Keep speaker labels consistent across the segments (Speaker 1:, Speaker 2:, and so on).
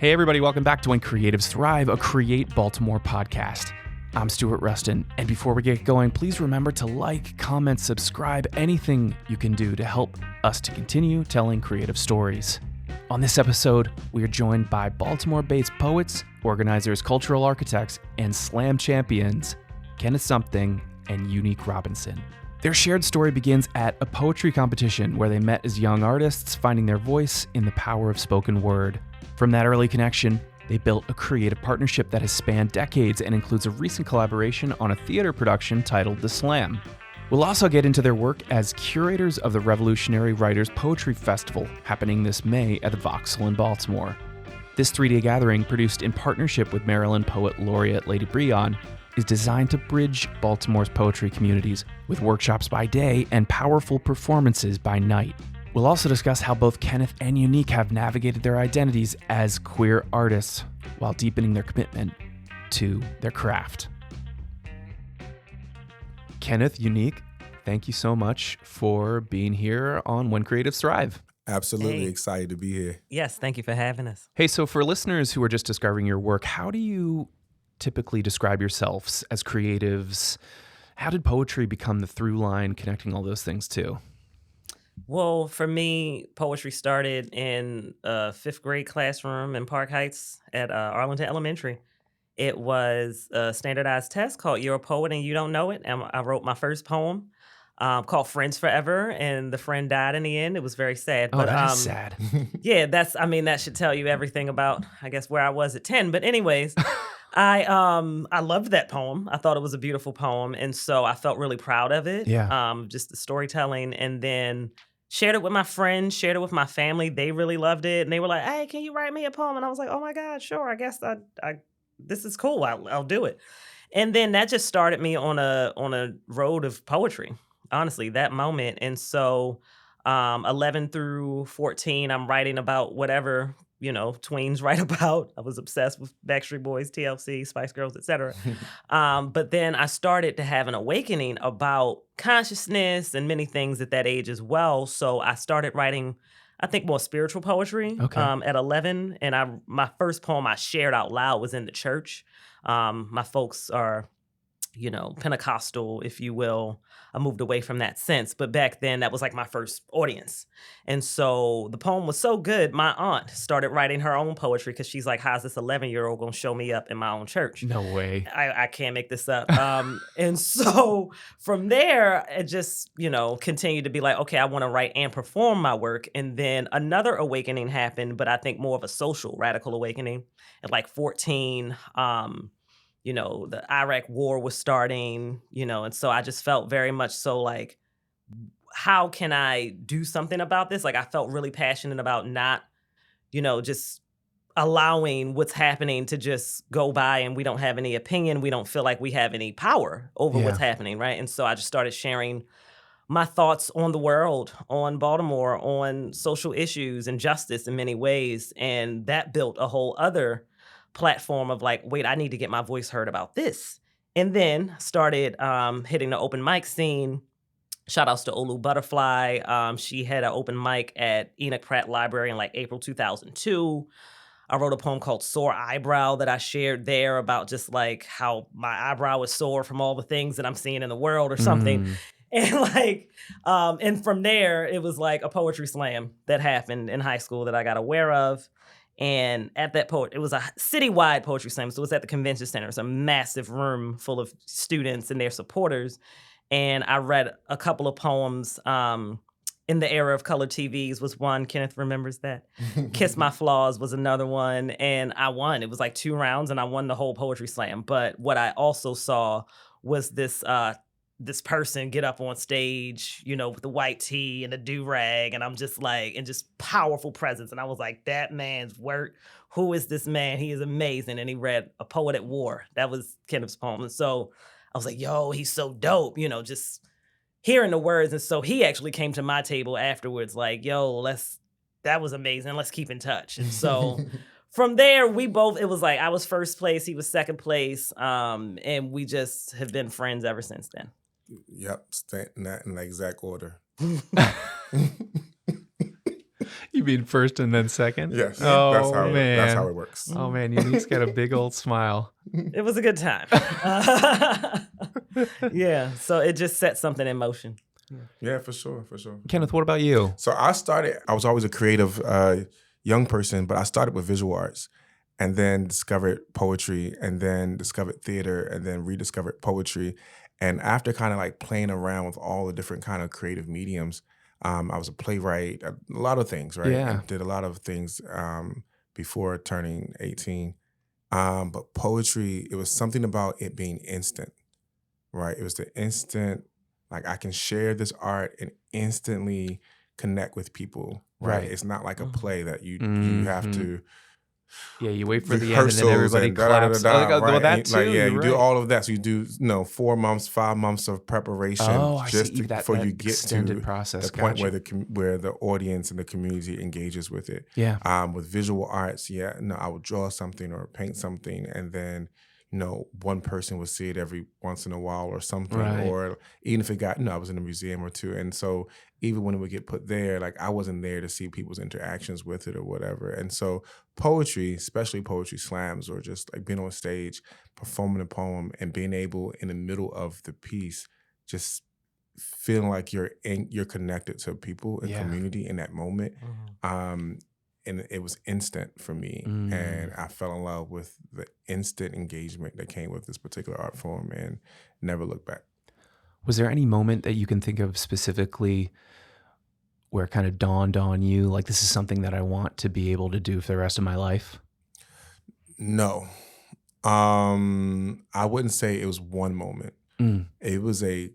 Speaker 1: Hey everybody, welcome back to When Creatives Thrive, a Create Baltimore podcast. I'm Stuart Rustin, and before we get going, please remember to like, comment, subscribe, anything you can do to help us to continue telling creative stories. On this episode, we are joined by Baltimore-based poets, organizers, cultural architects, and slam champions, Kenneth and Unique Robinson. Their shared story begins at a poetry competition where they met as young artists, finding their voice in the power of spoken word. From that early connection, they built a creative partnership that has spanned decades and includes a recent collaboration on a theater production titled The Slam. We'll also get into their work as curators of the Revolutionary Writers Poetry Festival, happening this May at the Voxel in Baltimore. This 3-day gathering, produced in partnership with Maryland poet Laureate Lady Brion, is designed to bridge Baltimore's poetry communities with workshops by day and powerful performances by night. We'll also discuss how both Kenneth and Unique have navigated their identities as queer artists while deepening their commitment to their craft. Kenneth, Unique, thank you so much for being here on When Creatives Thrive.
Speaker 2: Absolutely excited to be here.
Speaker 3: Yes, thank you for having us.
Speaker 1: Hey, so for listeners who are just discovering your work, how do you typically describe yourselves as creatives? How did poetry become the through line connecting all those things too?
Speaker 3: Well, for me, poetry started in a 5th grade classroom in Park Heights at Arlington Elementary. It was a standardized test called You're a Poet and You Don't Know It. And I wrote my first poem called Friends Forever, and the friend died in the end. It was very sad.
Speaker 1: Oh, that is sad.
Speaker 3: Yeah, that should tell you everything about, I guess, where I was at 10. But anyways, I loved that poem. I thought it was a beautiful poem. And so I felt really proud of it.
Speaker 1: Yeah.
Speaker 3: Just the storytelling. And then shared it with my friends, shared it with my family. They really loved it. And they were like, hey, can you write me a poem? And I was like, oh my God, sure. I guess this is cool. I'll do it. And then that just started me on a road of poetry, honestly, that moment. And so 11 through 14, I'm writing about whatever, tweens write about. I was obsessed with Backstreet Boys, TLC, Spice Girls, etc. But then I started to have an awakening about consciousness and many things at that age as well. So I started writing, I think, more spiritual poetry at 11. And my first poem I shared out loud was in the church. My folks are, Pentecostal, if you will. I moved away from that since, but back then that was like my first audience. And so the poem was so good, my aunt started writing her own poetry because she's like, how's this 11-year-old going to show me up in my own church?
Speaker 1: No way.
Speaker 3: I can't make this up. And so from there, it just, continued to be like, okay, I want to write and perform my work. And then another awakening happened, but I think more of a social radical awakening at like 14. The Iraq war was starting, and so I just felt very much so like, how can I do something about this? Like, I felt really passionate about not, just allowing what's happening to just go by and we don't have any opinion. We don't feel like we have any power over what's happening, right? And so I just started sharing my thoughts on the world, on Baltimore, on social issues and justice in many ways. And that built a whole other platform of like, wait, I need to get my voice heard about this. And then started hitting the open mic scene. Shout outs to Olu Butterfly. She had an open mic at Enoch Pratt Library in like April 2002. I wrote a poem called Sore Eyebrow that I shared there about just like how my eyebrow was sore from all the things that I'm seeing in the world or something. And and from there, it was like a poetry slam that happened in high school that I got aware of. And at that it was a citywide poetry slam. So it was at the convention center. It's a massive room full of students and their supporters. And I read a couple of poems. In the Era of Color TVs was one. Kenneth remembers that. Kiss My Flaws was another one. And I won. It was like 2 rounds and I won the whole poetry slam. But what I also saw was this person get up on stage, with the white tee and the do-rag, and I'm just like, and just powerful presence. And I was like, that man's work, who is this man? He is amazing. And he read A Poet at War. That was Kenneth's poem. And so I was like, yo, he's so dope, just hearing the words. And so he actually came to my table afterwards like, yo, that was amazing. Let's keep in touch. And so from there, it was like, I was first place, he was second place. And we just have been friends ever since then.
Speaker 2: Yep, in that exact order.
Speaker 1: You mean first and then second?
Speaker 2: Yes.
Speaker 1: Oh,
Speaker 2: that's how
Speaker 1: man.
Speaker 2: That's how it works.
Speaker 1: Oh, man. Unique's got a big old smile.
Speaker 3: It was a good time. Yeah. So it just set something in motion.
Speaker 2: Yeah, for sure.
Speaker 1: Kenneth, what about you?
Speaker 2: So I was always a creative young person, but I started with visual arts and then discovered poetry and then discovered theater and then rediscovered poetry. And after kind of like playing around with all the different kind of creative mediums, I was a playwright, a lot of things, right?
Speaker 1: Yeah.
Speaker 2: And did a lot of things before turning 18. But poetry, it was something about it being instant, right? It was the instant, like I can share this art and instantly connect with people, right?
Speaker 1: Right.
Speaker 2: It's not like a play that you have to
Speaker 1: Yeah, you wait for the end and then everybody
Speaker 2: and
Speaker 1: claps.
Speaker 2: right?
Speaker 1: Well, that
Speaker 2: And,
Speaker 1: too.
Speaker 2: like, yeah,
Speaker 1: you're
Speaker 2: you
Speaker 1: right.
Speaker 2: do all of that. So you do 4 months, 5 months of preparation
Speaker 1: I
Speaker 2: just
Speaker 1: see.
Speaker 2: before
Speaker 1: that
Speaker 2: you get
Speaker 1: extended
Speaker 2: to
Speaker 1: process.
Speaker 2: the point
Speaker 1: Gotcha.
Speaker 2: where the audience and the community engages with it.
Speaker 1: Yeah.
Speaker 2: With visual arts, I would draw something or paint something, and then one person would see it every once in a while or something,
Speaker 1: Right.
Speaker 2: or even if it got, I was in a museum or two, and so even when it would get put there, like I wasn't there to see people's interactions with it or whatever. And so poetry, especially poetry slams, or just like being on stage, performing a poem, and being able in the middle of the piece, just feeling like you're connected to people and community in that moment. And it was instant for me. And I fell in love with the instant engagement that came with this particular art form and never looked back.
Speaker 1: Was there any moment that you can think of specifically where it kind of dawned on you, like this is something that I want to be able to do for the rest of my life?
Speaker 2: No. I wouldn't say it was one moment. It was a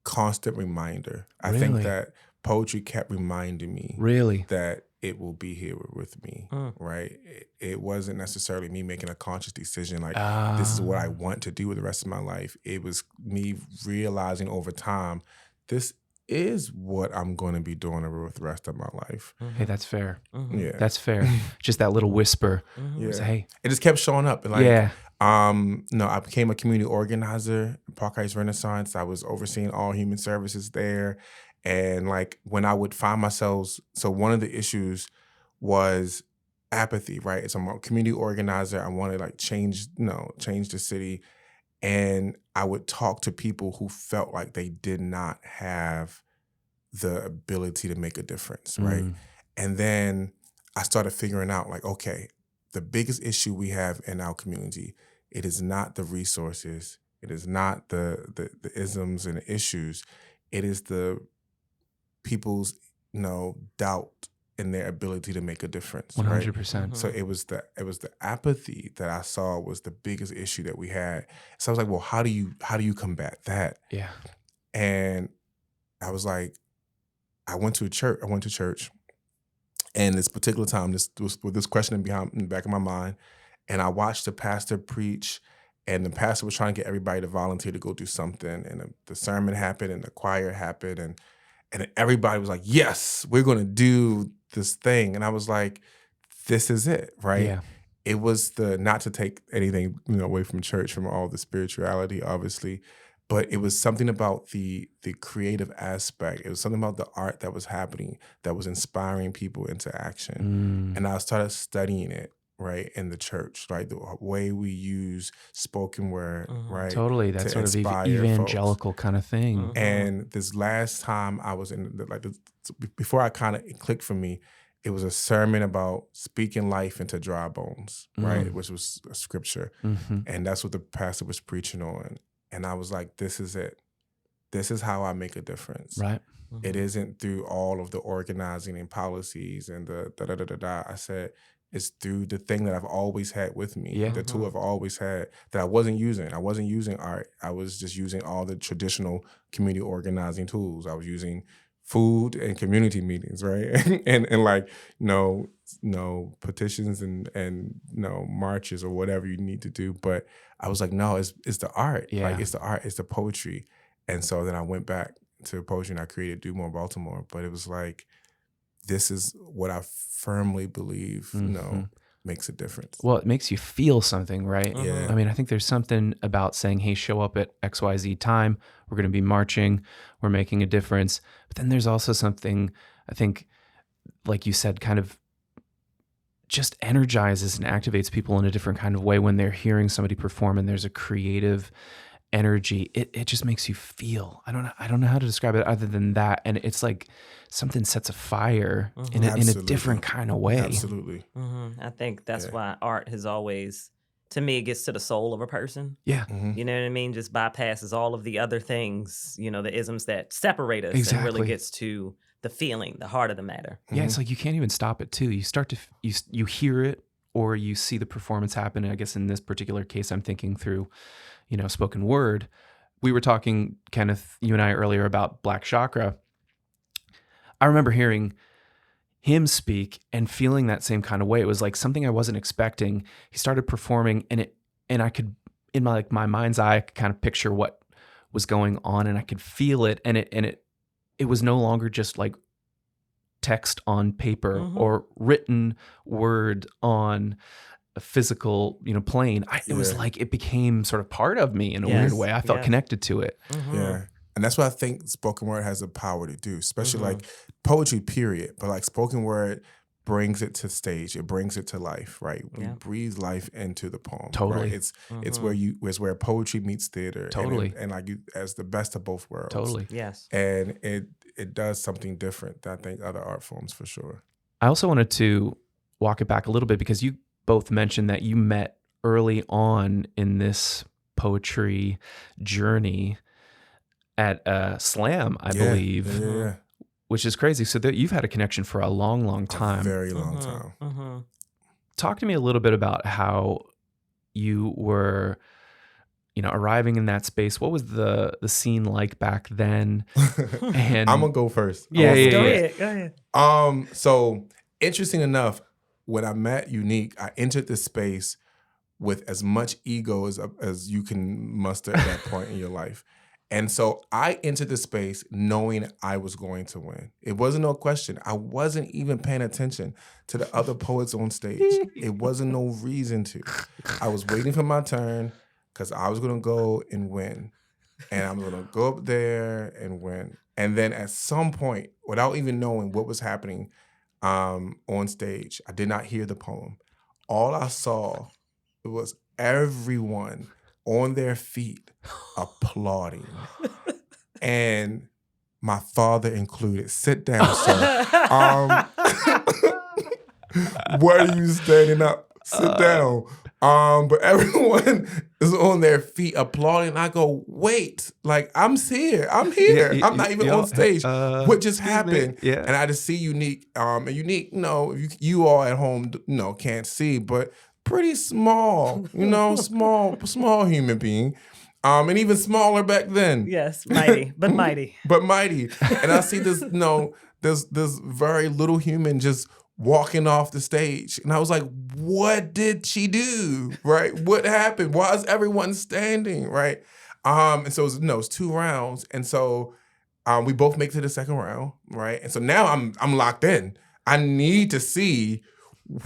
Speaker 2: constant reminder. I think
Speaker 1: Really?
Speaker 2: that poetry kept reminding me
Speaker 1: Really?
Speaker 2: that it will be here with me, right? It wasn't necessarily me making a conscious decision like this is what I want to do with the rest of my life. It was me realizing over time, this is what I'm going to be doing with the rest of my life.
Speaker 1: Hey, that's fair.
Speaker 2: Yeah.
Speaker 1: That's fair. Just that little whisper.
Speaker 2: Yeah.
Speaker 1: Say, hey.
Speaker 2: It just kept showing up. And like,
Speaker 1: Yeah.
Speaker 2: I became a community organizer at Park Heights Renaissance. I was overseeing all human services there. And like when I would find myself, so one of the issues was apathy, right? So I'm a community organizer. I want to like change the city. And I would talk to people who felt like they did not have the ability to make a difference, right? And then I started figuring out like, okay, the biggest issue we have in our community, it is not the resources, it is not the isms and the issues, it is the people's doubt in their ability to make a difference.
Speaker 1: 100%.
Speaker 2: Right? So it was the apathy that I saw was the biggest issue that we had. So I was like, well, how do you combat that?
Speaker 1: Yeah.
Speaker 2: And I was like, I went to church, and this particular time, this was with this question in the back of my mind, and I watched the pastor preach, and the pastor was trying to get everybody to volunteer to go do something, and the sermon happened, and the choir happened, and everybody was like, yes, we're going to do this thing. And I was like, this is it, right?
Speaker 1: Yeah.
Speaker 2: It was not to take anything away from church, from all the spirituality, obviously, but it was something about the creative aspect. It was something about the art that was happening that was inspiring people into action. And I started studying it, right, in the church, right? The way we use spoken word, right?
Speaker 1: Totally. That's sort of evangelical kind of thing.
Speaker 2: And this last time I was before I kind of clicked for me, it was a sermon about speaking life into dry bones, right? Which was a scripture. And that's what the pastor was preaching on. And I was like, this is it. This is how I make a difference.
Speaker 1: Right.
Speaker 2: It isn't through all of the organizing and policies and the da-da-da-da-da. I said, it's through the thing that I've always had with me, the tool I've always had that I wasn't using. I wasn't using art. I was just using all the traditional community organizing tools. I was using food and community meetings, right? and like, petitions and marches or whatever you need to do. But I was like, no, it's the art.
Speaker 1: Yeah.
Speaker 2: Like, it's the art, it's the poetry. And so then I went back to poetry and I created Do More Baltimore. But it was like, this is what I firmly believe, makes a difference.
Speaker 1: Well, it makes you feel something, right?
Speaker 2: Yeah.
Speaker 1: I mean, I think there's something about saying, hey, show up at XYZ time. We're going to be marching. We're making a difference. But then there's also something, I think, like you said, kind of just energizes and activates people in a different kind of way when they're hearing somebody perform and there's a creative energy. It just makes you feel. I don't know how to describe it other than that. And it's like something sets a fire in a different kind of way.
Speaker 2: Absolutely.
Speaker 3: I think that's why art has always, to me, it gets to the soul of a person.
Speaker 1: Yeah.
Speaker 3: You know what I mean? Just bypasses all of the other things, the isms that separate us and really gets to the feeling, the heart of the matter.
Speaker 1: Yeah, it's like you can't even stop it too. You start to, you hear it or you see the performance happen. And I guess in this particular case, I'm thinking through, spoken word. We were talking, Kenneth, you and I earlier about Black Chakra. I remember hearing him speak and feeling that same kind of way. It was like something I wasn't expecting. He started performing and I could, in my mind's eye, I could kind of picture what was going on and I could feel it. And it was no longer just like text on paper or written word on a physical, plane. It was like it became sort of part of me in a weird way. I felt connected to it.
Speaker 2: Yeah. And that's what I think spoken word has the power to do, especially like poetry, period. But like spoken word brings it to stage. It brings it to life, right? We breathe life into the poem.
Speaker 1: Totally.
Speaker 2: Right? It's where poetry meets theater.
Speaker 1: Totally.
Speaker 2: And like as the best of both worlds.
Speaker 1: Totally.
Speaker 3: Yes.
Speaker 2: And it does something different than I think other art forms for sure.
Speaker 1: I also wanted to walk it back a little bit because you both mentioned that you met early on in this poetry journey at Slam, I believe.
Speaker 2: Yeah.
Speaker 1: Which is crazy. So you've had a connection for a long, long time.
Speaker 2: A very long time.
Speaker 1: Talk to me a little bit about how you were, arriving in that space. What was the scene like back then? And
Speaker 2: I'm gonna go first.
Speaker 1: Go
Speaker 3: ahead.
Speaker 2: So interesting enough, when I met Unique, I entered this space with as much ego as you can muster at that point in your life. And so I entered the space knowing I was going to win. It wasn't no question. I wasn't even paying attention to the other poets on stage. It wasn't no reason to. I was waiting for my turn because I was going to go and win. And I'm going to go up there and win. And then at some point, without even knowing what was happening on stage, I did not hear the poem. All I saw was everyone on their feet applauding. And my father included. Sit down, sir. What are you standing up? Sit down. But everyone is on their feet applauding. I go, wait, like I'm here. I'm not even on stage. What just happened?
Speaker 1: Yeah.
Speaker 2: And I just see Unique. And Unique, you all at home, can't see, but pretty small, small human being. And even smaller back then.
Speaker 3: Yes, mighty, but mighty.
Speaker 2: But mighty. And I see this, this very little human just walking off the stage. And I was like, what did she do? Right? What happened? Why is everyone standing? Right? And so it's 2 rounds. And so we both make it to the second round, right? And so now I'm locked in. I need to see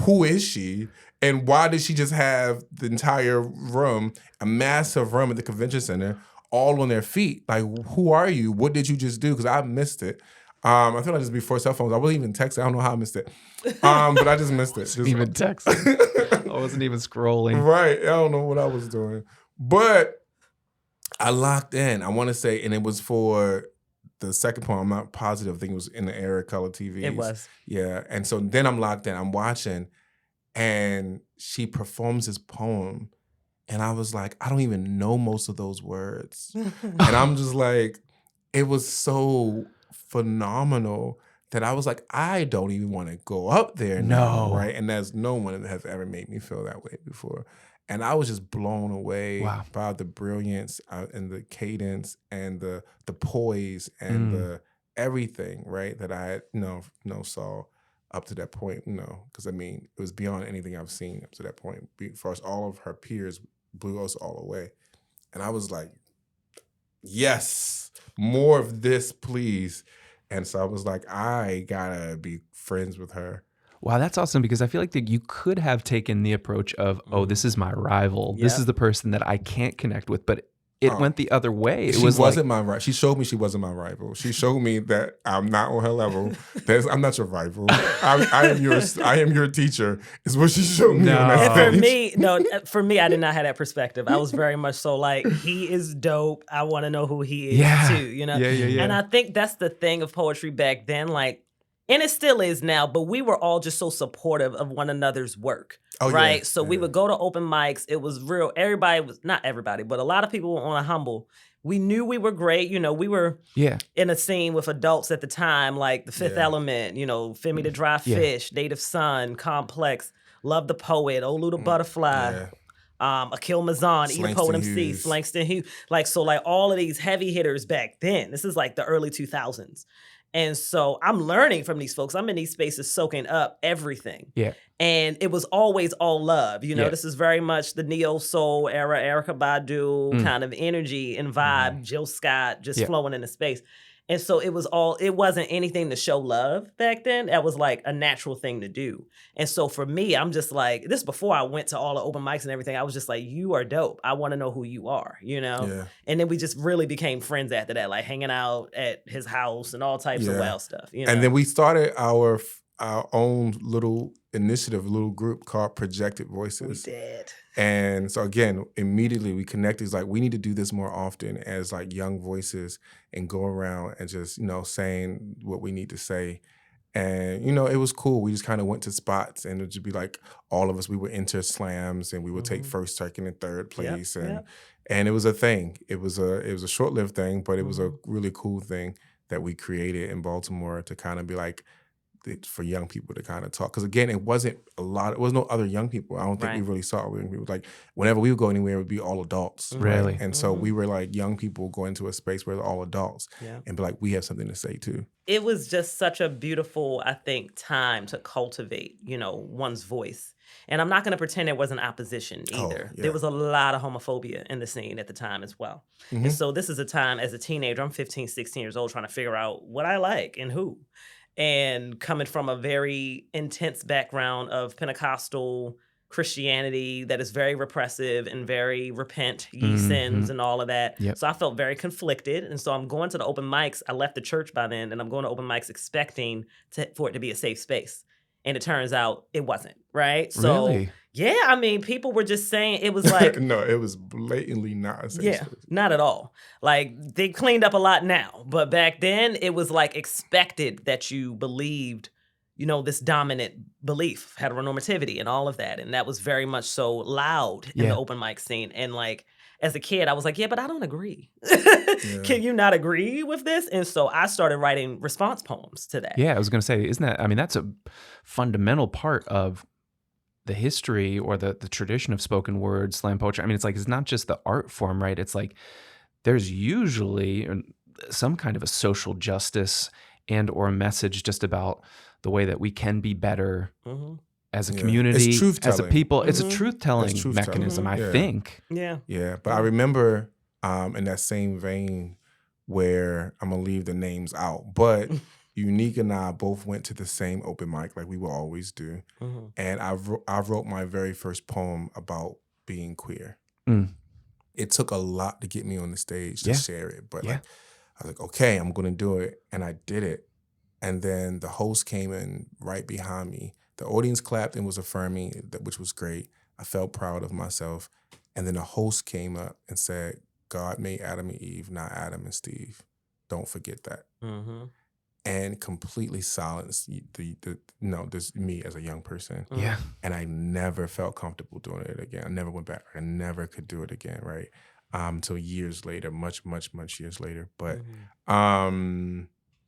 Speaker 2: who is she and why did she just have the entire room, a massive room at the convention center, all on their feet? Like, who are you? What did you just do? Because I missed it. I feel like this was before cell phones. I wasn't even texting. I don't know how I missed it. But I just missed it.
Speaker 1: Even texting. I wasn't even scrolling.
Speaker 2: Right. I don't know what I was doing. But I locked in. I want to say, and it was for the second poem. I'm not positive. I think it was in the era color TVs.
Speaker 3: It was.
Speaker 2: Yeah. And so then I'm locked in. I'm watching. And she performs this poem. And I was like, I don't even know most of those words. And I'm just like, it was so phenomenal that I was like, I don't even want to go up there now, right? And there's no one that has ever made me feel that way before. And I was just blown away by the brilliance and the cadence and the poise and the everything, right? That I saw up to that point, because it was beyond anything I've seen up to that point. For us, all of her peers blew us all away. And I was like, yes, more of this, please. And so I was like, I gotta be friends with her.
Speaker 1: Wow, that's awesome, because I feel like that you could have taken the approach of, this is my rival.
Speaker 3: Yeah.
Speaker 1: This is the person that I can't connect with. But it went the other way. It
Speaker 2: She
Speaker 1: was
Speaker 2: wasn't my rival. She showed me she wasn't my rival. She showed me that I'm not on her level. I'm not your rival. I am your teacher. Is what she showed me on that stage.
Speaker 3: For me, I did not have that perspective. I was very much so like, he is dope. I want to know who he is too, you know?
Speaker 1: Yeah.
Speaker 3: And I think that's the thing of poetry back then, like, and it still is now, but we were all just so supportive of one another's work. Right.
Speaker 2: Yeah.
Speaker 3: So we would go to open mics. It was real. Not everybody, but a lot of people were on a humble. We knew we were great. You know, we were in a scene with adults at the time, like The Fifth Element, you know, Femi the Dry Fish, Native Son, Complex, Love the Poet, Olu the Butterfly, Akil Mazan, Eat a Poet MC, Slangston Hughes. Like, so like all of these heavy hitters back then. This is like the early 2000s. And so I'm learning from these folks. I'm in these spaces soaking up everything.
Speaker 1: Yeah.
Speaker 3: And it was always all love. You know, this is very much the neo soul era, Erykah Badu kind of energy and vibe, Jill Scott just flowing into space. And so it wasn't anything to show love back then. That was like a natural thing to do. And so for me, I'm just like, this before I went to all the open mics and everything, I was just like, you are dope. I want to know who you are, you know?
Speaker 2: Yeah.
Speaker 3: And then we just really became friends after that, like hanging out at his house and all types of wild stuff. You know?
Speaker 2: And then we started our own little initiative, little group called Projected Voices.
Speaker 3: We did.
Speaker 2: And so again, immediately we connected. It's like, we need to do this more often as like young voices and go around and just, you know, saying what we need to say. And, you know, it was cool. We just kind of went to spots and it would just be like all of us, we would enter slams and we would take first, second, and third place. And it was a thing. It was a short-lived thing, but it was a really cool thing that we created in Baltimore to kind of be like, for young people to kind of talk. Because again, it was no other young people. I don't think we really saw young people. Like whenever we would go anywhere, it would be all adults.
Speaker 1: Really?
Speaker 2: Right? And so we were like young people going into a space where they're all adults and be like, we have something to say too.
Speaker 3: It was just such a beautiful, I think, time to cultivate, you know, one's voice. And I'm not going to pretend there wasn't opposition either. There was a lot of homophobia in the scene at the time as well. And so this is a time as a teenager, I'm 15, 16 years old, trying to figure out what I like and who. And coming from a very intense background of Pentecostal Christianity that is very repressive and very repent ye sins and all of that.
Speaker 1: Yep.
Speaker 3: So I felt very conflicted. And so I'm going to the open mics. I left the church by then and I'm going to open mics expecting for it to be a safe space. And it turns out it wasn't, right? So
Speaker 1: Really?
Speaker 3: yeah, I mean, people were just saying it was like
Speaker 2: No, it was blatantly not a safe space.
Speaker 3: Not at all. Like they cleaned up a lot now, but back then it was like expected that you believed, you know, this dominant belief, heteronormativity and all of that. And that was very much so loud in the open mic scene. And like as a kid, I was like, yeah, but I don't agree. Can you not agree with this? And so I started writing response poems to that.
Speaker 1: Yeah, I was going to say, that's a fundamental part of the history or the tradition of spoken word, slam poetry. I mean, it's not just the art form, right? It's like there's usually some kind of a social justice and or a message just about the way that we can be better as a community, as a people. It's a truth-telling mechanism, I think.
Speaker 3: Yeah.
Speaker 2: Yeah, but I remember in that same vein where I'm going to leave the names out, but Unique and I both went to the same open mic like we will always do. And I wrote my very first poem about being queer. It took a lot to get me on the stage to share it, but like, I was like, okay, I'm going to do it. And I did it. And then the host came in right behind me. The audience clapped and was affirming, which was great. I felt proud of myself. And then the host came up and said, God made Adam and Eve, not Adam and Steve. Don't forget that. And completely silenced this me as a young person.
Speaker 1: Yeah.
Speaker 2: And I never felt comfortable doing it again. I never went back. I never could do it again, right? Until years later, much years later. But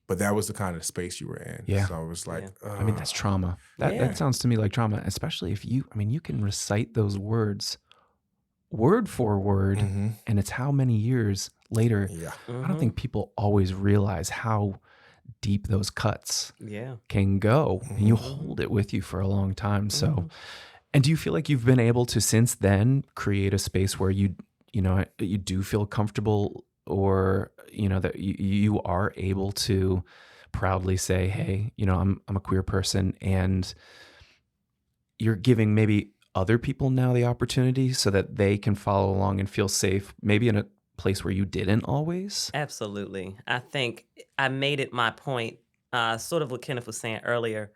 Speaker 2: but that was the kind of space you were in.
Speaker 1: Yeah.
Speaker 2: So I was like,
Speaker 1: I mean, that's trauma. That sounds to me like trauma, especially if you can recite those words word for word, and it's how many years later.
Speaker 2: Yeah.
Speaker 1: I don't think people always realize how deep those cuts can go, and you hold it with you for a long time. So, and do you feel like you've been able to since then create a space where you do feel comfortable, or that you are able to proudly say, hey, I'm a queer person, and you're giving maybe other people now the opportunity so that they can follow along and feel safe, maybe in a place where you didn't always?
Speaker 3: Absolutely. I think I made it my point, sort of what Kenneth was saying earlier.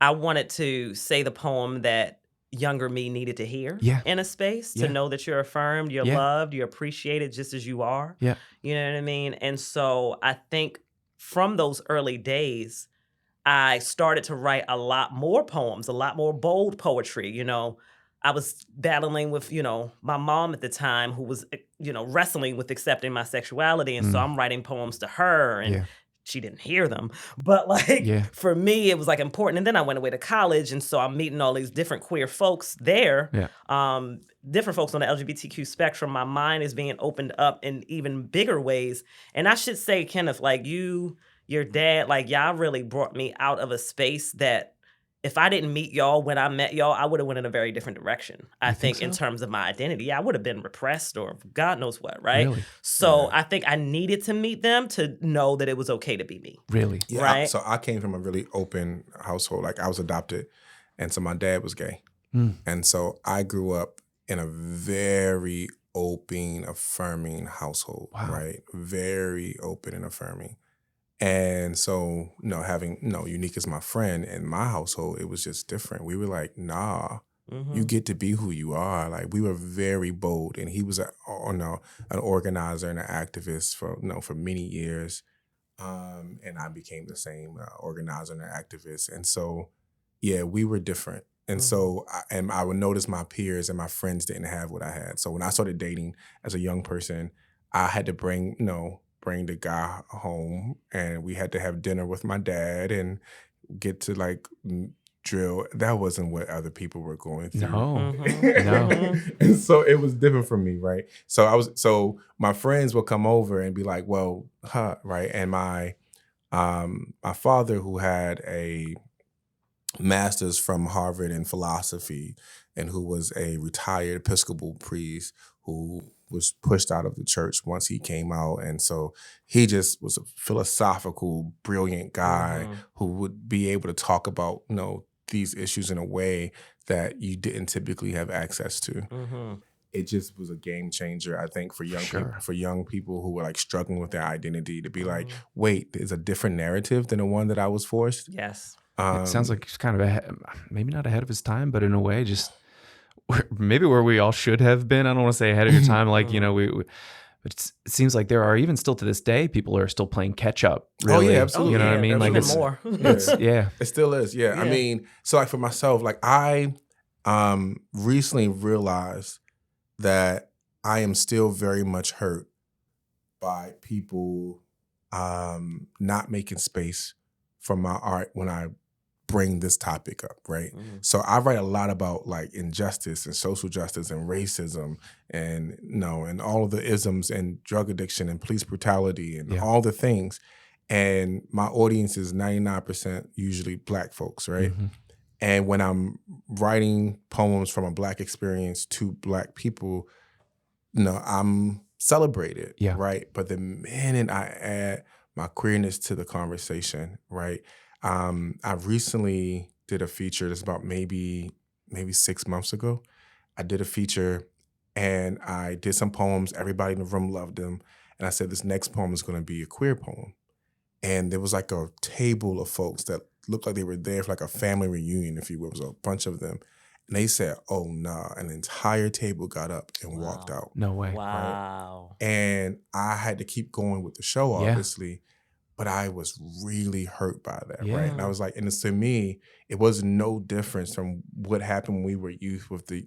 Speaker 3: I wanted to say the poem that younger me needed to hear
Speaker 1: Yeah.
Speaker 3: in a space to
Speaker 1: Yeah.
Speaker 3: know that you're affirmed, you're
Speaker 1: Yeah.
Speaker 3: loved, you're appreciated just as you are.
Speaker 1: Yeah.
Speaker 3: You know what I mean? And so I think from those early days, I started to write a lot more poems, a lot more bold poetry. I was battling with, my mom at the time who was, wrestling with accepting my sexuality. And so
Speaker 1: Mm.
Speaker 3: I'm writing poems to her and
Speaker 1: Yeah.
Speaker 3: she didn't hear them. But like
Speaker 1: Yeah.
Speaker 3: for me, it was like important. And then I went away to college. And so I'm meeting all these different queer folks there.
Speaker 1: Yeah.
Speaker 3: Different folks on the LGBTQ spectrum. My mind is being opened up in even bigger ways. And I should say, Kenneth, like your dad, like y'all really brought me out of a space that if I didn't meet y'all when I met y'all, I would have went in a very different direction. I
Speaker 1: You think
Speaker 3: think in
Speaker 1: so?
Speaker 3: terms of my identity, I would have been repressed or God knows what, right?
Speaker 1: Really?
Speaker 3: So
Speaker 2: Yeah.
Speaker 3: I think I needed to meet them to know that it was okay to be me.
Speaker 1: Really?
Speaker 2: Yeah,
Speaker 3: Right.
Speaker 2: so I came from a really open household. Like I was adopted, and so my dad was gay,
Speaker 1: Mm.
Speaker 2: and so I grew up in a very open, affirming household.
Speaker 1: Wow.
Speaker 2: Right, very open and affirming. And so, having Unique as my friend in my household, it was just different. We were like, nah, you get to be who you are. Like we were very bold, and he was an organizer and an activist for many years. And I became the same organizer and activist. And so, yeah, we were different. And so, I would notice my peers and my friends didn't have what I had. So when I started dating as a young person, I had to bring the guy home, and we had to have dinner with my dad and get to like drill. That wasn't what other people were going through.
Speaker 1: No.
Speaker 3: No.
Speaker 2: And so it was different for me, right? So my friends would come over and be like, well, right? And my father, who had a master's from Harvard in philosophy and who was a retired Episcopal priest who was pushed out of the church once he came out. And so he just was a philosophical, brilliant guy who would be able to talk about, these issues in a way that you didn't typically have access to. It just was a game changer, I think, for young people who were like struggling with their identity to be like, wait, there's a different narrative than the one that I was forced.
Speaker 3: Yes.
Speaker 1: It sounds like he's kind of maybe not ahead of his time, but in a way, just maybe where we all should have been. I don't want to say ahead of your time, like but it seems like there are even still to this day people are still playing catch up. Really.
Speaker 2: Oh yeah, absolutely.
Speaker 1: You know what I mean? Like
Speaker 3: even
Speaker 1: it's
Speaker 3: more.
Speaker 1: yeah.
Speaker 2: It still is. Yeah. I mean, so like for myself, like I recently realized that I am still very much hurt by people not making space for my art when I bring this topic up, right? So I write a lot about like injustice and social justice and racism and and all of the isms and drug addiction and police brutality and all the things. And my audience is 99% usually Black folks, right? And when I'm writing poems from a Black experience to Black people, I'm celebrated, right? But the minute I add my queerness to the conversation, right? I recently did a feature that's about maybe 6 months ago. I did a feature and I did some poems. Everybody in the room loved them. And I said, this next poem is going to be a queer poem. And there was like a table of folks that looked like they were there for like a family reunion, if you will. It was a bunch of them. And they said, oh, nah. And the entire table got up and walked out.
Speaker 1: No way.
Speaker 3: Wow.
Speaker 2: Right? And I had to keep going with the show, obviously. But I was really hurt by that, right? And I was like, and to me, it was no difference from what happened when we were youth with the,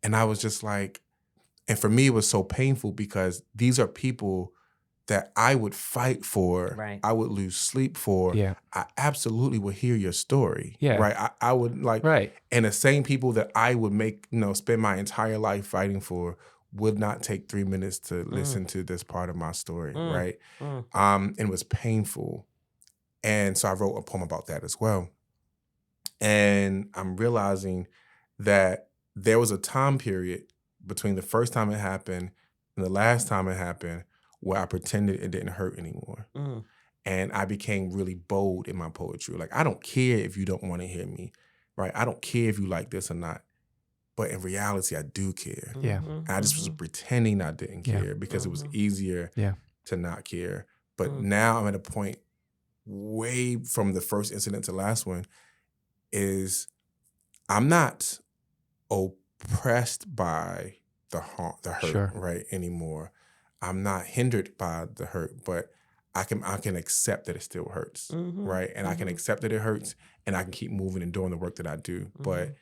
Speaker 2: and I was just like, and for me, it was so painful because these are people that I would fight for, I would lose sleep for. I absolutely would hear your story, right? I would like, and the same people that I would make, spend my entire life fighting for would not take 3 minutes to listen to this part of my story, right? It was painful. And so I wrote a poem about that as well. And I'm realizing that there was a time period between the first time it happened and the last time it happened where I pretended it didn't hurt anymore. And I became really bold in my poetry. Like, I don't care if you don't want to hear me, right? I don't care if you like this or not. but in reality, I do care.
Speaker 1: Yeah.
Speaker 2: And I just was pretending I didn't
Speaker 1: Yeah.
Speaker 2: care because it was easier to not care. But now I'm at a point way from the first incident to the last one is I'm not oppressed by the hurt, right, anymore. I'm not hindered by the hurt, but I can accept that it still hurts, right? And I can accept that it hurts, and I can keep moving and doing the work that I do. But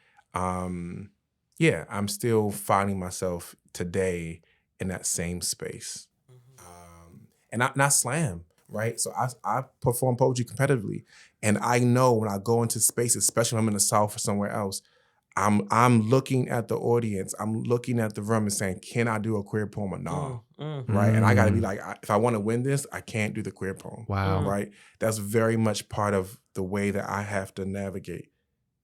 Speaker 2: yeah, I'm still finding myself today in that same space. And not slam, right? So I perform poetry competitively. And I know when I go into spaces, especially when I'm in the South or somewhere else, I'm looking at the audience, I'm looking at the room and saying, can I do a queer poem or no? Right? And I gotta be like, if I wanna win this, I can't do the queer poem.
Speaker 1: Wow.
Speaker 2: Right? That's very much part of the way that I have to navigate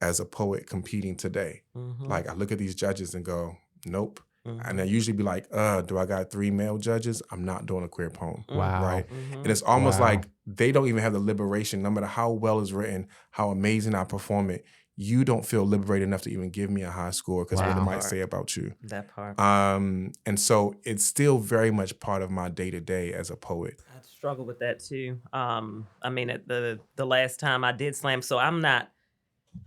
Speaker 2: as a poet competing today. Like I look at these judges and go, nope. And I usually be like, do I got 3 male judges? I'm not doing a queer poem.
Speaker 1: Wow.
Speaker 2: Right? And it's almost like they don't even have the liberation, no matter how well it's written, how amazing I perform it, you don't feel liberated enough to even give me a high score because what it might say about you.
Speaker 3: That part.
Speaker 2: And so it's still very much part of my day-to-day as a poet.
Speaker 3: I struggle with that too. I mean, at the last time I did slam, so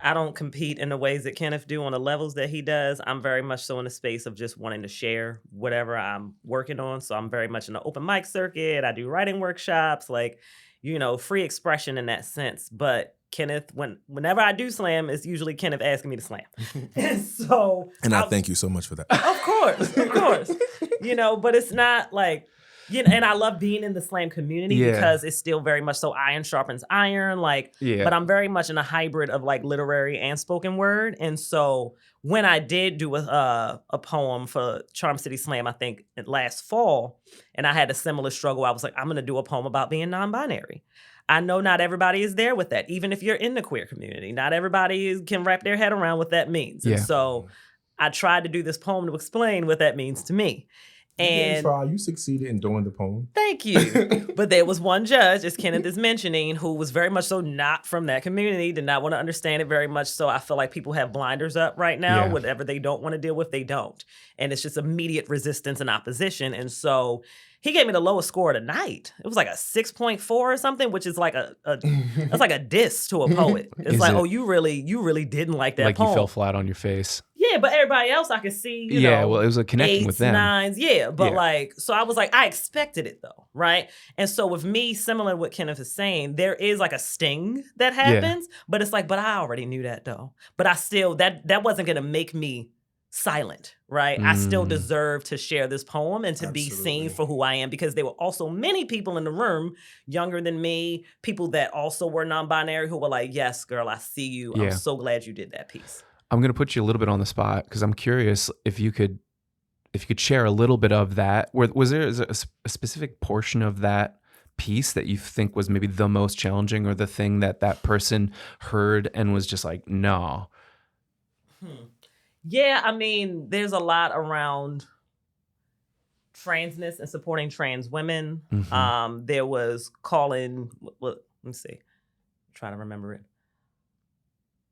Speaker 3: I don't compete in the ways that Kenneth do on the levels that he does. I'm very much so in the space of just wanting to share whatever I'm working on. So I'm very much in the open mic circuit. I do writing workshops, like, free expression in that sense. But Kenneth, whenever I do slam, it's usually Kenneth asking me to slam. And
Speaker 2: I thank you so much for that.
Speaker 3: Of course. But it's not like, and I love being in the slam community because it's still very much so iron sharpens iron. But I'm very much in a hybrid of like literary and spoken word. And so when I did do a poem for Charm City Slam, I think last fall, and I had a similar struggle, I was like, I'm going to do a poem about being non-binary. I know not everybody is there with that. Even if you're in the queer community, not everybody can wrap their head around what that means. And so I tried to do this poem to explain what that means to me. And
Speaker 2: you succeeded in doing the poem.
Speaker 3: Thank you. But there was one judge, as Kenneth is mentioning, who was very much so not from that community, did not want to understand it very much. So I feel like people have blinders up right now. Whatever they don't want to deal with, they don't. And it's just immediate resistance and opposition. And so he gave me the lowest score of the night. It was like a 6.4 or something, which is like that's like a diss to a poet. It's like, oh, you really didn't like that poem.
Speaker 1: Like you fell flat on your face.
Speaker 3: Yeah, but everybody else I could see,
Speaker 1: well, it was a connecting
Speaker 3: 8s,
Speaker 1: with them.
Speaker 3: 9s, but so I was like, I expected it though, right? And so with me, similar to what Kenneth is saying, there is like a sting that happens, but it's like, but I already knew that though. But I still, that wasn't gonna make me silent, right? I still deserve to share this poem and to be seen for who I am, because there were also many people in the room younger than me, people that also were non-binary who were like, yes, girl, I see you. I'm so glad you did that piece.
Speaker 1: I'm going to put you a little bit on the spot because I'm curious if you could share a little bit of that. Was there a specific portion of that piece that you think was maybe the most challenging, or the thing that person heard and was just like, no?
Speaker 3: Yeah, I mean, there's a lot around transness and supporting trans women. There was calling, let me see, try to remember it.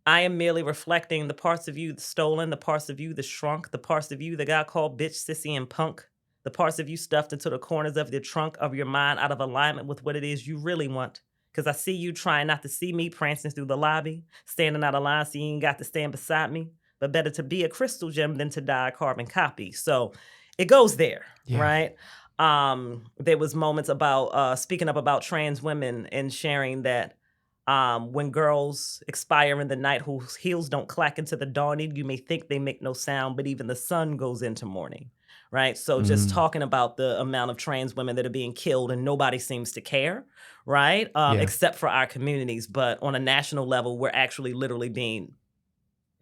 Speaker 3: I am merely reflecting the parts of you, the stolen, the parts of you, the shrunk, the parts of you that got called bitch, sissy, and punk, the parts of you stuffed into the corners of the trunk of your mind out of alignment with what it is you really want. Because I see you trying not to see me prancing through the lobby, standing out of line so you ain't got to stand beside me. But better to be a crystal gem than to die a carbon copy. So it goes there, right? There was moments about speaking up about trans women and sharing that when girls expire in the night whose heels don't clack into the dawning, you may think they make no sound, but even the sun goes into mourning, right? So just talking about the amount of trans women that are being killed and nobody seems to care, right? Except for our communities. But on a national level, we're actually literally being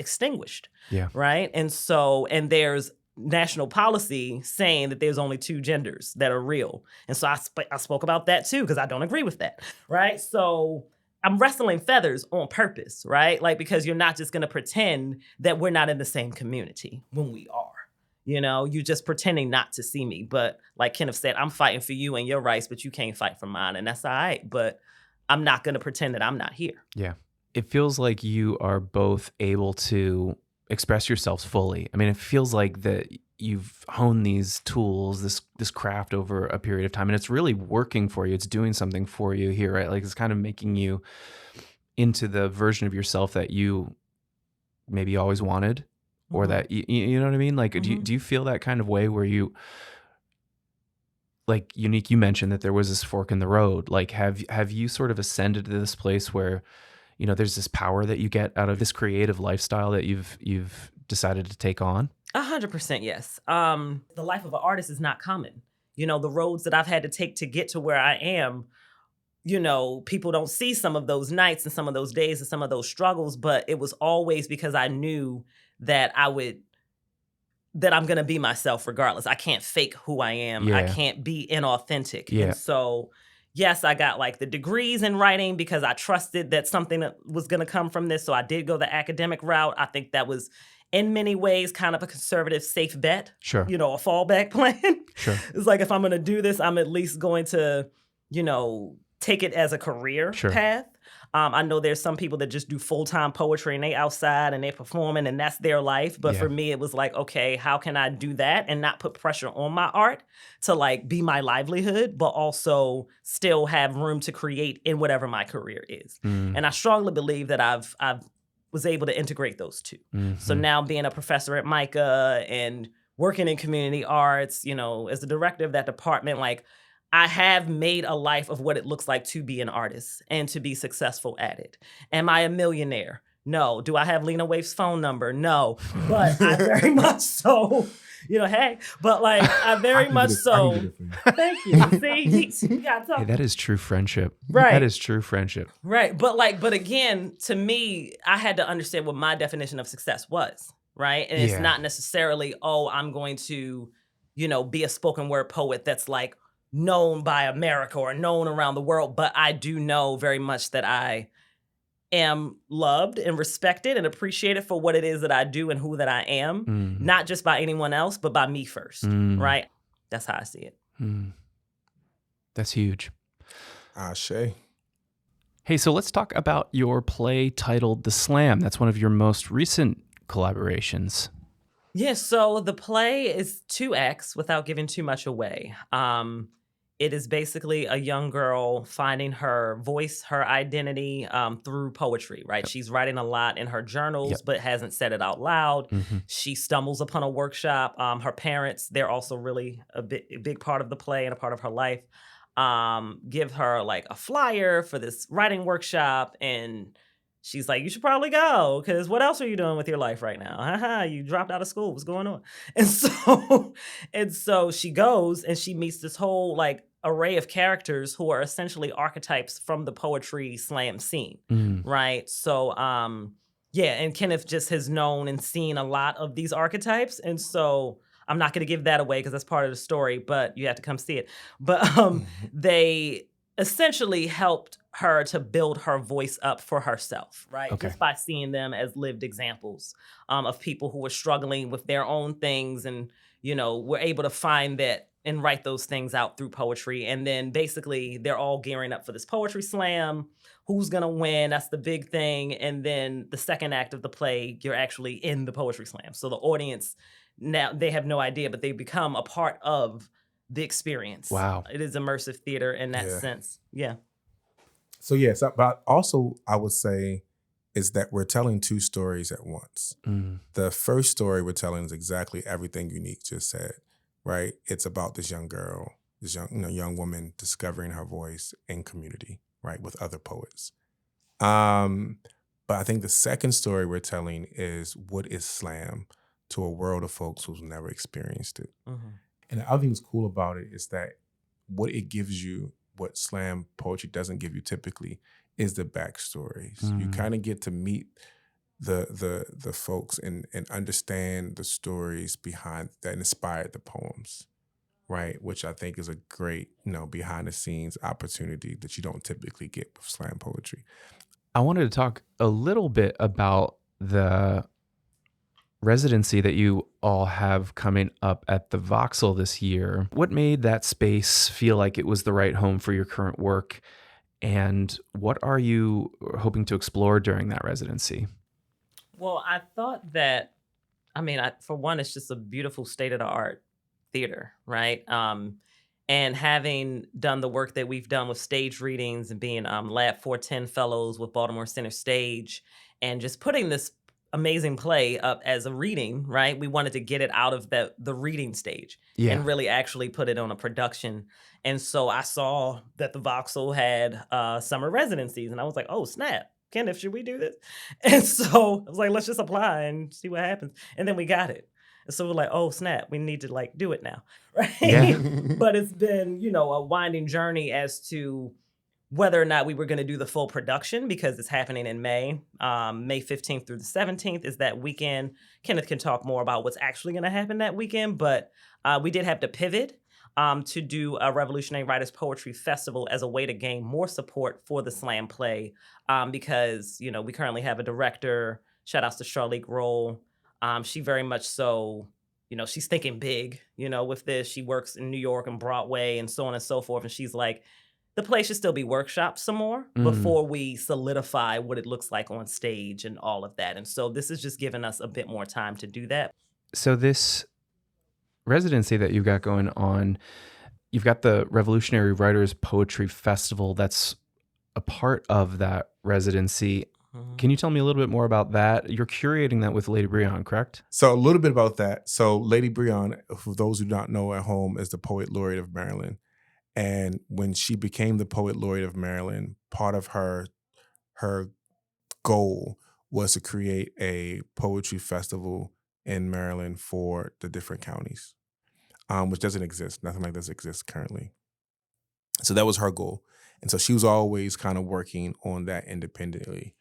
Speaker 3: extinguished, right? And so, and there's national policy saying that there's only 2 genders that are real. And so I spoke about that too, because I don't agree with that, right? So I'm wrestling feathers on purpose, right? Like, because you're not just going to pretend that we're not in the same community when we are. You're just pretending not to see me. But like Kenneth said, I'm fighting for you and your rights, but you can't fight for mine. And that's all right. But I'm not going to pretend that I'm not here.
Speaker 1: Yeah. It feels like you are both able to express yourselves fully. I mean, it feels like that you've honed these tools, this craft over a period of time, and it's really working for you. It's doing something for you here, right? Like it's kind of making you into the version of yourself that you maybe always wanted, or that you know what I mean? Like, do you feel that kind of way where you, like Unique, you mentioned that there was this fork in the road. Like, have you sort of ascended to this place where, you know, there's this power that you get out of this creative lifestyle that you've decided to take on?
Speaker 3: 100% yes. The life of an artist is not common. You know, the roads that I've had to take to get to where I am, you know, people don't see some of those nights and some of those days and some of those struggles, but it was always because I knew that I'm going to be myself regardless. I can't fake who I am.
Speaker 1: Yeah.
Speaker 3: I can't be inauthentic.
Speaker 1: Yeah.
Speaker 3: And so, yes, I got like the degrees in writing because I trusted that something was going to come from this. So I did go the academic route. I think that was in many ways kind of a conservative, safe bet.
Speaker 1: Sure.
Speaker 3: You know, a fallback plan.
Speaker 1: Sure.
Speaker 3: It's like, if I'm going to do this, I'm at least going to, you know, take it as a career path. I know there's some people that just do full-time poetry and they outside and they're performing and that's their life. But for me, it was like, okay, how can I do that and not put pressure on my art to like be my livelihood, but also still have room to create in whatever my career is. And I strongly believe that I've was able to integrate those two. So now being a professor at MICA and working in community arts, you know, as the director of that department, like, I have made a life of what it looks like to be an artist and to be successful at it. Am I a millionaire? No. Do I have Lena Waithe's phone number? No. But I very much so, you know, hey, but like I very much so. Thank you. See, you got to talk.
Speaker 1: Hey, that is true friendship.
Speaker 3: Right.
Speaker 1: That is true friendship.
Speaker 3: Right. But again, to me, I had to understand what my definition of success was. Right. And it's not necessarily, oh, I'm going to, you know, be a spoken word poet that's like known by America or known around the world, but I do know very much that I am loved and respected and appreciated for what it is that I do and who that I am, not just by anyone else, but by me first, right? That's how I see it.
Speaker 1: That's huge.
Speaker 2: Ashe.
Speaker 1: Hey, so let's talk about your play titled The Slam. That's one of your most recent collaborations.
Speaker 3: Yes, so the play is 2 acts without giving too much away. It is basically a young girl finding her voice, her identity through poetry, right? She's writing a lot in her journals, but hasn't said it out loud. She stumbles upon a workshop. Her parents, they're also really a big part of the play and a part of her life, give her like a flyer for this writing workshop. And she's like, you should probably go, because what else are you doing with your life right now? You dropped out of school. What's going on? And so she goes and she meets this whole like array of characters who are essentially archetypes from the poetry slam scene, right? So, and Kenneth just has known and seen a lot of these archetypes. And so I'm not going to give that away because that's part of the story, but you have to come see it. But they essentially helped her to build her voice up for herself, right?
Speaker 1: Okay.
Speaker 3: Just by seeing them as lived examples of people who were struggling with their own things and, you know, were able to find that and write those things out through poetry. And then basically they're all gearing up for this poetry slam. Who's going to win? That's the big thing. And then the second act of the play, you're actually in the poetry slam. So the audience, now they have no idea, but they become a part of the experience.
Speaker 1: Wow.
Speaker 3: It is immersive theater in that sense. Yeah.
Speaker 2: So yes, but also I would say is that we're telling 2 stories at once. The first story we're telling is exactly everything Unique just said, right? It's about this young girl, this young woman discovering her voice in community, right, with other poets. But I think the second story we're telling is what is slam to a world of folks who've never experienced it. And the other thing that's cool about it is that what it gives you, what slam poetry doesn't give you typically, is the backstories. You kind of get to meet the folks and understand the stories behind that inspired the poems, right? Which I think is a great, behind the scenes opportunity that you don't typically get with slam poetry.
Speaker 1: I wanted to talk a little bit about the residency that you all have coming up at the Voxel this year. What made that space feel like it was the right home for your current work? And what are you hoping to explore during that residency?
Speaker 3: Well, I thought that I mean, for one, it's just a beautiful state of the art theater, right? And having done the work that we've done with stage readings and being Lab 410 fellows with Baltimore Center Stage, and just putting this amazing play up as a reading, right? We wanted to get it out of the reading stage
Speaker 1: Yeah.
Speaker 3: and really actually put it on a production. And so I saw that the Voxel had summer residencies, and I was like, oh snap, Kenneth, should we do this? And so I was like, let's just apply and see what happens. And then we got it. And so we're like, oh snap, we need to like do it now, right?
Speaker 1: Yeah.
Speaker 3: But it's been, a winding journey as to whether or not we were going to do the full production, because it's happening in May. May 15th through the 17th is that weekend. Kenneth can talk more about what's actually going to happen that weekend, but we did have to pivot to do a Revolutionary Writers Poetry Festival as a way to gain more support for the slam play, because, we currently have a director. Shout outs to Charlique Roll. She very much so, she's thinking big, with this. She works in New York and Broadway and so on and so forth. And she's like, the play should still be workshopped some more before we solidify what it looks like on stage and all of that. And so this is just giving us a bit more time to do that.
Speaker 1: So this residency that you've got going on, you've got the Revolutionary Writers Poetry Festival that's a part of that residency. Can you tell me a little bit more about that? You're curating that with Lady Brion, correct?
Speaker 2: So a little bit about that. So Lady Brion, for those who don't know at home, is the Poet Laureate of Maryland. And when she became the Poet Laureate of Maryland, part of her goal was to create a poetry festival in Maryland for the different counties, which doesn't exist. Nothing like this exists currently. So that was her goal. And so she was always kind of working on that independently.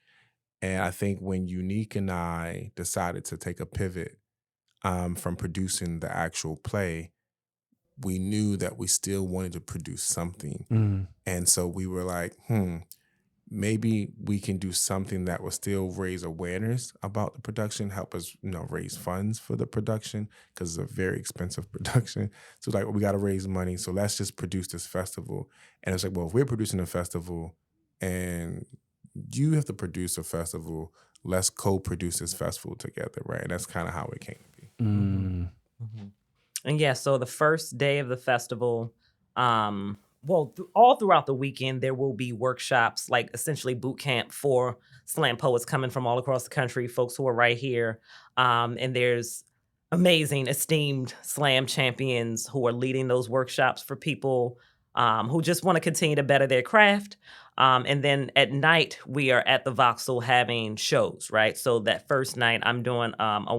Speaker 2: And I think when Unique and I decided to take a pivot from producing the actual play, we knew that we still wanted to produce something. And so we were like, maybe we can do something that will still raise awareness about the production, help us, raise funds for the production, because it's a very expensive production. So like, we got to raise money. So let's just produce this festival. And it's like, well, if we're producing a festival and you have to produce a festival, let's co-produce this festival together, right? And that's kind of how it came to be.
Speaker 3: And yeah, so the first day of the festival, all throughout the weekend, there will be workshops, like essentially boot camp for slam poets coming from all across the country, folks who are right here. And there's amazing, esteemed slam champions who are leading those workshops for people who just want to continue to better their craft. And then at night, we are at the Voxel having shows, right? So that first night, I'm doing a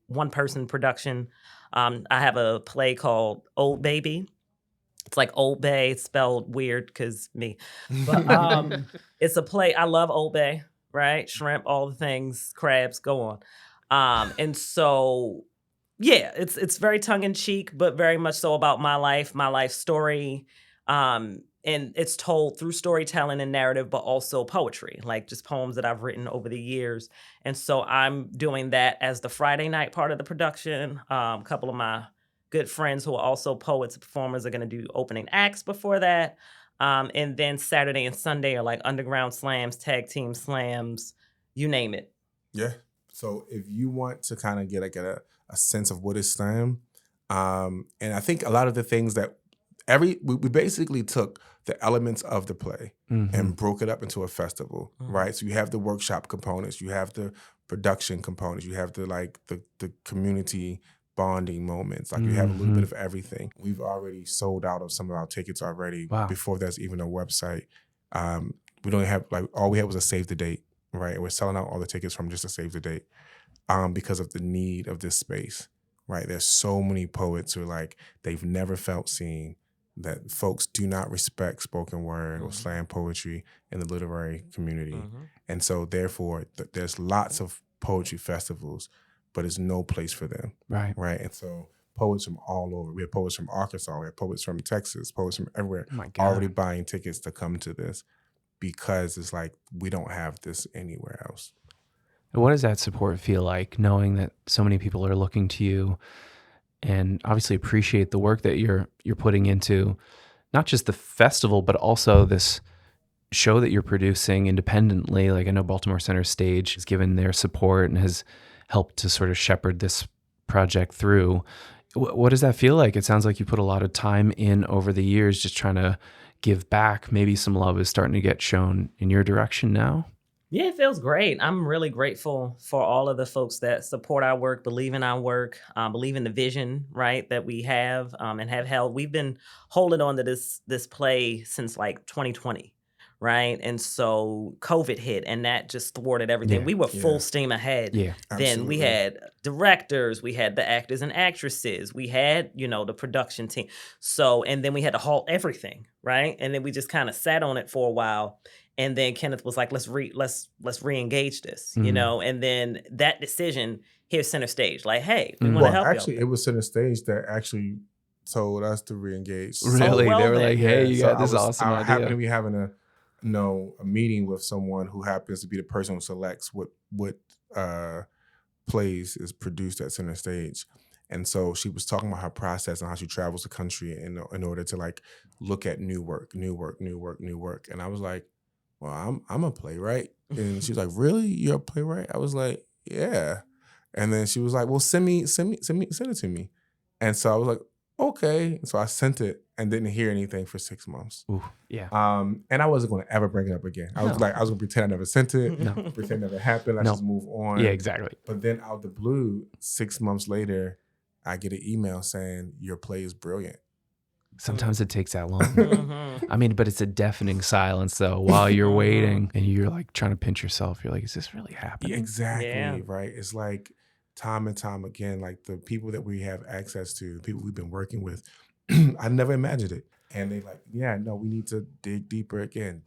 Speaker 3: one-person production. I have a play called Old Baby. It's like Old Bay, spelled weird because me. But it's a play. I love Old Bay, right? Shrimp, all the things, crabs, go on. And so, yeah, it's very tongue-in-cheek, but very much so about my life story. And it's told through storytelling and narrative, but also poetry, like just poems that I've written over the years. And so I'm doing that as the Friday night part of the production. A couple of my good friends who are also poets and performers are going to do opening acts before that. And then Saturday and Sunday are like underground slams, tag team slams, you name it.
Speaker 2: Yeah. So if you want to kind of get like a sense of what is slam, and I think a lot of the things that we basically took the elements of the play and broke it up into a festival, right? So you have the workshop components, you have the production components, you have the community bonding moments. Like you have a little bit of everything. We've already sold out of some of our tickets already before there's even a website. We don't have all we had was a save the date, right? And we're selling out all the tickets from just a save the date because of the need of this space, right? There's so many poets who are like, they've never felt seen, that folks do not respect spoken word or slam poetry in the literary community. And so therefore, there's lots of poetry festivals, but there's no place for them. Right. And so poets from all over, we have poets from Arkansas, we have poets from Texas, poets from everywhere already buying tickets to come to this because it's like, we don't have this anywhere else.
Speaker 1: What does that support feel like, knowing that so many people are looking to you and obviously appreciate the work that you're putting into not just the festival, but also this show that you're producing independently? Like I know Baltimore Center Stage has given their support and has helped to sort of shepherd this project through. What does that feel like? It sounds like you put a lot of time in over the years, just trying to give back. Maybe some love is starting to get shown in your direction now.
Speaker 3: Yeah, it feels great. I'm really grateful for all of the folks that support our work, believe in our work, believe in the vision, right, that we have and have held. We've been holding on to this play since like 2020, right? And so COVID hit and that just thwarted everything.
Speaker 1: Yeah,
Speaker 3: We were full steam ahead.
Speaker 1: Yeah.
Speaker 3: Then we had directors, we had the actors and actresses, we had, the production team. So, and then we had to halt everything, right? And then we just kind of sat on it for a while. And then Kenneth was like, let's re-engage this, and then that decision hit center stage. Like, hey, we want to help
Speaker 2: actually,
Speaker 3: you.
Speaker 2: it was center stage that actually told us to re-engage.
Speaker 1: Really?
Speaker 3: well
Speaker 1: they were
Speaker 3: then.
Speaker 1: like, hey, you got
Speaker 2: I
Speaker 1: this awesome
Speaker 2: I
Speaker 1: idea.
Speaker 2: happened to be having a meeting with someone who happens to be the person who selects what plays is produced at center stage. And so she was talking about her process and how she travels the country in order to like look at new work. And I was like, well, I'm a playwright. And she was like, really? You're a playwright? I was like, yeah. And then she was like, well, send it to me. And so I was like, okay. So I sent it and didn't hear anything for 6 months.
Speaker 1: Ooh, yeah.
Speaker 2: And I wasn't going to ever bring it up again. I was going to pretend I never sent it, pretend it never happened. Let's just move on.
Speaker 1: Yeah, exactly.
Speaker 2: But then out the blue, 6 months later, I get an email saying your play is brilliant.
Speaker 1: Sometimes it takes that long. I mean, but it's a deafening silence though while you're waiting and you're like trying to pinch yourself. You're like, is this really happening?
Speaker 2: Yeah, exactly,
Speaker 3: Yeah.
Speaker 2: right? It's like time and time again, like the people that we have access to, the people we've been working with, I never imagined it. And they like, yeah, no, we need to dig deeper again.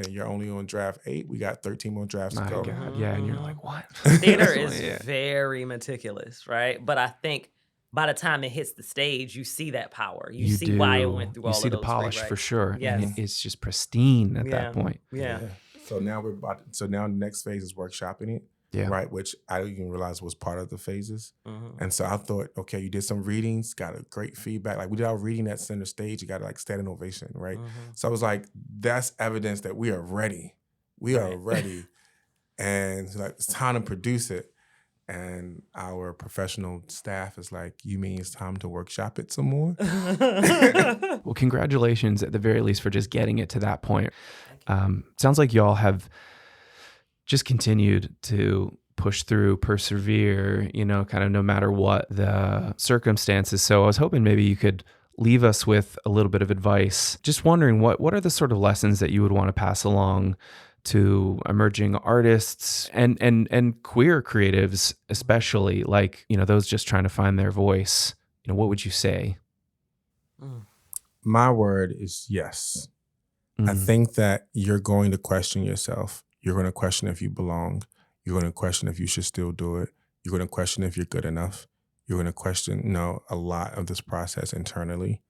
Speaker 2: You're only on draft 8. We got 13 more drafts to go.
Speaker 1: God, yeah. And you're like, what?
Speaker 3: Theater is very meticulous, right? But I think by the time it hits the stage, you see that power. You see why it went through all of those.
Speaker 1: You see the polish for sure.
Speaker 3: Yes.
Speaker 1: I mean, it's just pristine at that point.
Speaker 3: Yeah.
Speaker 2: So now now the next phase is workshopping it.
Speaker 1: Yeah.
Speaker 2: Right, which I didn't even realize was part of the phases. And so I thought, okay, you did some readings, got a great feedback. Like we did our reading at center stage, you got like standing ovation, right? So I was like, that's evidence that we are ready. We are ready. And like, it's time to produce it. And our professional staff is like, you mean it's time to workshop it some more?
Speaker 1: Well, congratulations at the very least for just getting it to that point. Sounds like y'all have just continued to push through, persevere, kind of no matter what the circumstances. So I was hoping maybe you could leave us with a little bit of advice. Just wondering what are the sort of lessons that you would want to pass along to emerging artists and queer creatives, especially like, those just trying to find their voice. What would you say?
Speaker 2: My word is yes. I think that you're going to question yourself. You're going to question if you belong. You're going to question if you should still do it. You're going to question if you're good enough. You're going to question, a lot of this process internally.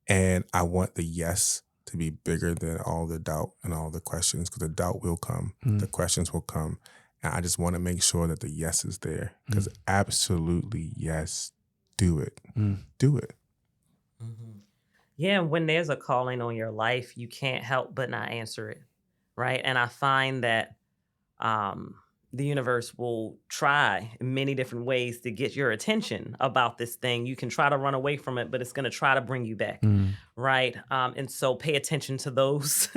Speaker 2: And I want the yes to be bigger than all the doubt and all the questions, because the doubt will come. The questions will come. And I just want to make sure that the yes is there, because absolutely yes, do it. Do it.
Speaker 3: Yeah, when there's a calling on your life, you can't help but not answer it. Right. And I find that the universe will try in many different ways to get your attention about this thing. You can try to run away from it, but it's going to try to bring you back. Right. And so pay attention to those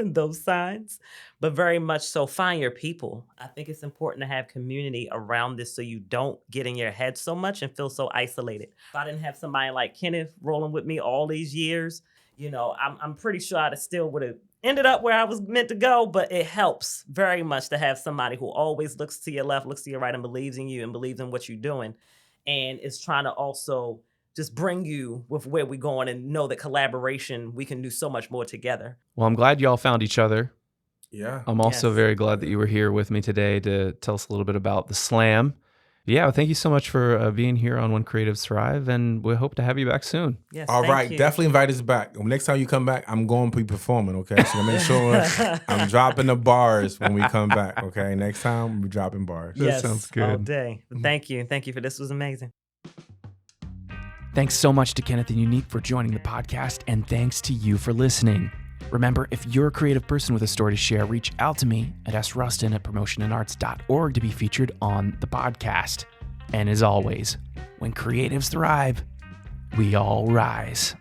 Speaker 3: signs, but very much so find your people. I think it's important to have community around this so you don't get in your head so much and feel so isolated. If I didn't have somebody like Kenneth rolling with me all these years, I'm pretty sure I still would have ended up where I was meant to go, but it helps very much to have somebody who always looks to your left, looks to your right, and believes in you and believes in what you're doing, and is trying to also just bring you with where we're going and know that collaboration, we can do so much more together.
Speaker 1: Well, I'm glad y'all found each other.
Speaker 2: Yeah.
Speaker 1: I'm also very glad that you were here with me today to tell us a little bit about the slam. Yeah, thank you so much for being here on When Creatives Thrive, and we hope to have you back soon.
Speaker 3: Yes,
Speaker 2: All right,
Speaker 3: you.
Speaker 2: definitely invite us back. Next time you come back, I'm going to be performing, okay? So make sure I'm dropping the bars when we come back, okay? Next time, we're dropping bars.
Speaker 3: Yes,
Speaker 1: that sounds good.
Speaker 3: All day. Thank you. Thank you for this. Was amazing.
Speaker 1: Thanks so much to Kenneth and Unique for joining the podcast, and thanks to you for listening. Remember, if you're a creative person with a story to share, reach out to me at srustin@promotionandarts.org to be featured on the podcast. And as always, when creatives thrive, we all rise.